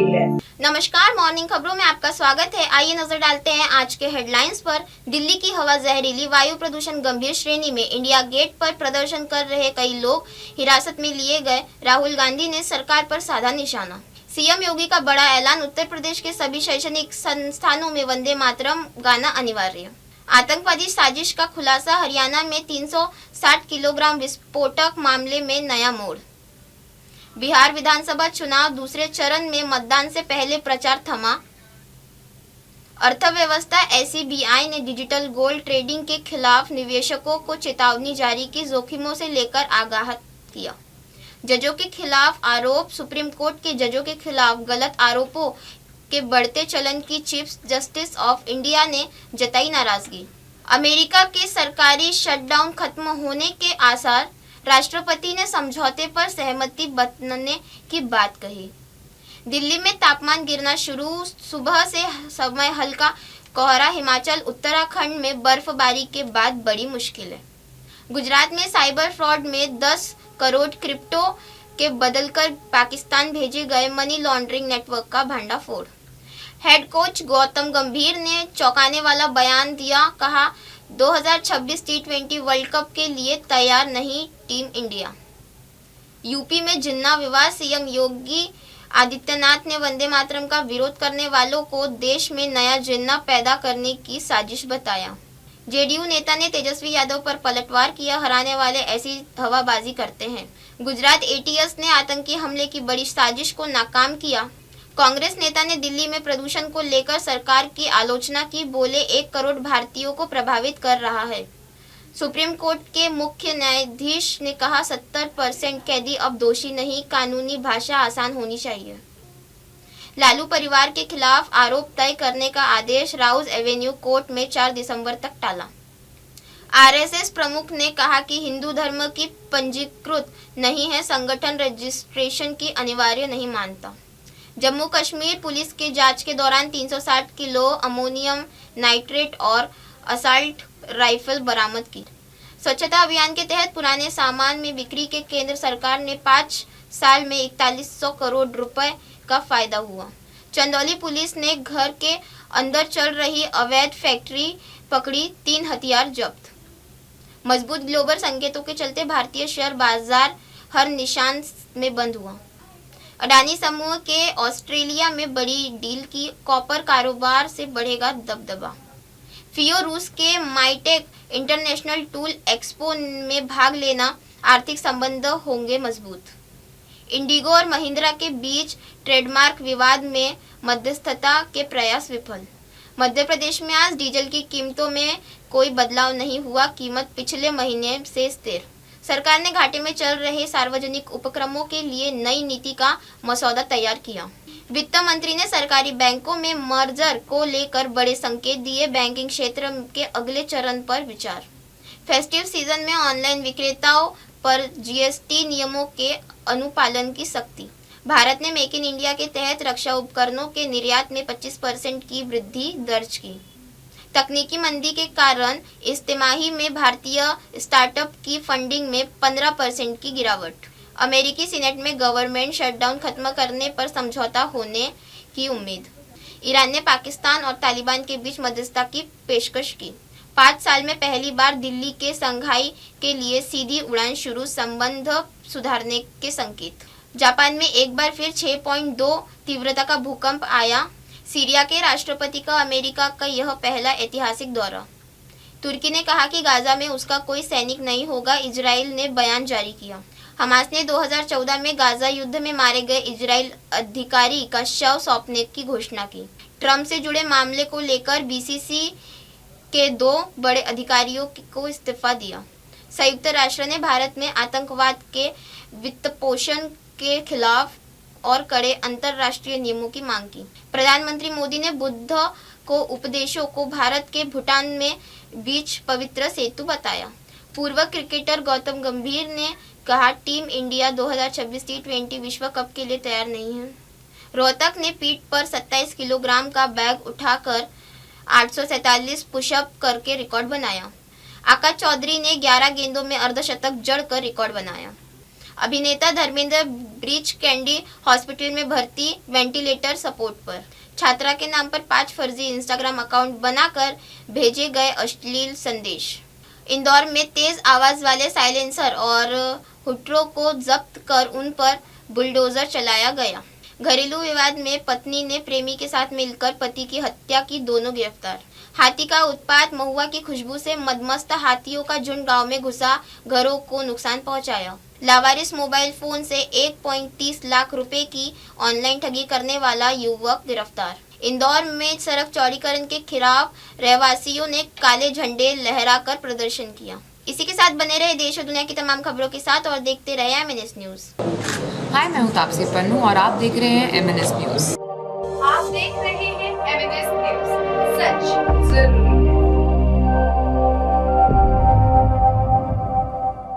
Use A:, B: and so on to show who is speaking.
A: गई है।
B: नमस्कार, मॉर्निंग खबरों में आपका स्वागत है। आइए नजर डालते हैं आज के हेडलाइंस पर। दिल्ली की हवा जहरीली, वायु प्रदूषण गंभीर श्रेणी में। इंडिया गेट पर प्रदर्शन कर रहे कई लोग हिरासत में लिए गए। राहुल गांधी ने सरकार पर साधा निशाना। सीएम योगी का बड़ा ऐलान, उत्तर प्रदेश के सभी शैक्षणिक संस्थानों में वंदे मातरम गाना अनिवार्य। आतंकवादी साजिश का खुलासा, हरियाणा में 360 किलोग्राम विस्फोटक मामले में नया मोड़। बिहार विधानसभा चुनाव दूसरे चरण में मतदान से पहले प्रचार थमा। अर्थव्यवस्था, एसबीआई ने डिजिटल गोल्ड ट्रेडिंग के खिलाफ निवेशकों को चेतावनी जारी की, जोखिमों से लेकर आगाह किया। जजों के खिलाफ आरोप, सुप्रीम कोर्ट के जजों के खिलाफ गलत आरोपों के बढ़ते चलन की चीफ जस्टिस ऑफ इंडिया ने जताई नाराजगी। अमेरिका के सरकारी शटडाउन खत्म होने के आसार, राष्ट्रपति ने समझौते पर सहमति बनने की बात कही। दिल्ली में तापमान गिरना शुरू, सुबह से समय हल्का कोहरा। हिमाचल, उत्तराखंड में बर्फबारी के बाद बड़ी मुश्किलें। गुजरात में साइबर फ्रॉड में 10 करोड़ क्रिप्टो के बदलकर पाकिस्तान भेजे गए मनी लॉन्ड्रिंग नेटवर्क का भंडाफोड़। हेड कोच गौतम गंभीर ने चौंकाने वाला बयान दिया, कहा 2026 टी20 वर्ल्ड कप के लिए तैयार नहीं टीम इंडिया। यूपी में जिन्ना विवाद, सीएम योगी आदित्यनाथ ने वंदे मातरम का विरोध करने वालों को देश में नया जिन्ना पैदा करने की साजिश बताया। जेडीयू नेता ने तेजस्वी यादव पर पलटवार किया, हराने वाले ऐसी हवाबाजी करते हैं। गुजरात एटीएस ने आतंकी हमले की बड़ी साजिश को नाकाम किया। कांग्रेस नेता ने दिल्ली में प्रदूषण को लेकर सरकार की आलोचना की, बोले 1 करोड़ भारतीयों को प्रभावित कर रहा है। सुप्रीम कोर्ट के मुख्य न्यायाधीश ने कहा 70% कैदी अब दोषी नहीं, कानूनी भाषा आसान होनी चाहिए। लालू परिवार के खिलाफ आरोप तय करने का आदेश राउज एवेन्यू कोर्ट में 4 दिसंबर तक टाला। आरएसएस प्रमुख ने कहा कि हिंदू धर्म की पंजीकृत नहीं है, संगठन रजिस्ट्रेशन की अनिवार्य नहीं मानता। जम्मू कश्मीर पुलिस के जांच के दौरान 360 किलो अमोनियम नाइट्रेट और असॉल्ट राइफल बरामद की। स्वच्छता अभियान के तहत पुराने सामान में बिक्री के केंद्र सरकार ने 5 साल में 4100 करोड़ रुपए का फायदा हुआ। चंदौली पुलिस ने घर के अंदर चल रही अवैध फैक्ट्री पकड़ी, 3 हथियार जब्त। मजबूत ग्लोबल संकेतों के चलते भारतीय शेयर बाजार हर निशान में बंद हुआ। अडानी समूह के ऑस्ट्रेलिया में बड़ी डील की, कॉपर कारोबार से बढ़ेगा दबदबा। फियो रूस के माइटेक इंटरनेशनल टूल एक्सपो में भाग लेना, आर्थिक संबंध होंगे मजबूत। इंडिगो और महिंद्रा के बीच ट्रेडमार्क विवाद में मध्यस्थता के प्रयास विफल। मध्य प्रदेश में आज डीजल की कीमतों में कोई बदलाव नहीं हुआ, कीमत पिछले महीने से स्थिर। सरकार ने घाटे में चल रहे सार्वजनिक उपक्रमों के लिए नई नीति का मसौदा तैयार किया। वित्त मंत्री ने सरकारी बैंकों में मर्जर को लेकर बड़े संकेत दिए, बैंकिंग क्षेत्र के अगले चरण पर विचार। फेस्टिव सीजन में ऑनलाइन विक्रेताओं पर जीएसटी नियमों के अनुपालन की सख्ती। भारत ने मेक इन इंडिया के तहत रक्षा उपकरणों के निर्यात में 25% की वृद्धि दर्ज की। तकनीकी मंदी के कारण इस तिमाही में भारतीय स्टार्टअप की फंडिंग में 15% की गिरावट। अमेरिकी सीनेट में गवर्नमेंट शटडाउन खत्म करने पर समझौता होने की उम्मीद। ईरान ने पाकिस्तान और तालिबान के बीच मध्यस्थता की पेशकश की। 5 साल में पहली बार दिल्ली के संघाई के लिए सीधी उड़ान शुरू, संबंध सुधारने के संकेत। जापान में एक बार फिर 6.2 तीव्रता का भूकंप आया। सीरिया के राष्ट्रपति का अमेरिका का यह पहला ऐतिहासिक दौरा। तुर्की ने कहा कि गाजा में उसका कोई सैनिक नहीं होगा, इजराइल ने बयान जारी किया। हमास ने 2014 में गाजा युद्ध में मारे गए इजराइल अधिकारी का शव सौंपने की घोषणा की। ट्रंप से जुड़े मामले को लेकर बीसीसी के 2 बड़े अधिकारियों को इस्तीफा दिया। संयुक्त राष्ट्र ने भारत में आतंकवाद के वित्तपोषण के खिलाफ और कड़े अंतर्राष्ट्रीय नियमों की मांग की। प्रधानमंत्री मोदी ने बुद्ध को उपदेशों को भारत के भूटान में बीच पवित्र सेतु बताया। पूर्व क्रिकेटर गौतम गंभीर ने कहा टीम इंडिया 2026 टी20 विश्व कप के लिए तैयार नहीं है। रोहतक ने पीठ पर 27 किलोग्राम का बैग उठाकर 847 पुशअप करके रिकॉर्ड बनाया। आकाश चौधरी ने 11 गेंदों में अर्धशतक जड़कर रिकॉर्ड बनाया। अभिनेता धर्मेंद्र ब्रीच कैंडी हॉस्पिटल में भर्ती, वेंटिलेटर सपोर्ट पर। छात्रा के नाम पर 5 फर्जी इंस्टाग्राम अकाउंट बनाकर भेजे गए अश्लील संदेश। इंदौर में तेज आवाज वाले साइलेंसर और हुट्रो को जब्त कर उन पर बुलडोजर चलाया गया। घरेलू विवाद में पत्नी ने प्रेमी के साथ मिलकर पति की हत्या की, दोनों गिरफ्तार। हाथी का उत्पात, महुआ की खुशबू से मदमस्त हाथियों का झुंड गांव में घुसा, घरों को नुकसान पहुंचाया। लावारिस मोबाइल फोन से 1.30 लाख रुपए की ऑनलाइन ठगी करने वाला युवक गिरफ्तार। इंदौर में सड़क चौड़ीकरण के खिलाफ रहवासियों ने काले झंडे लहराकर प्रदर्शन किया। इसी के साथ बने रहे देश और दुनिया की तमाम खबरों के साथ और देखते रहे MNS न्यूज।
A: हाय, मैं हूँ तापसी पन्नू और आप देख रहे हैं MNS न्यूज।
C: आप देख रहे हैं MNS न्यूज, सच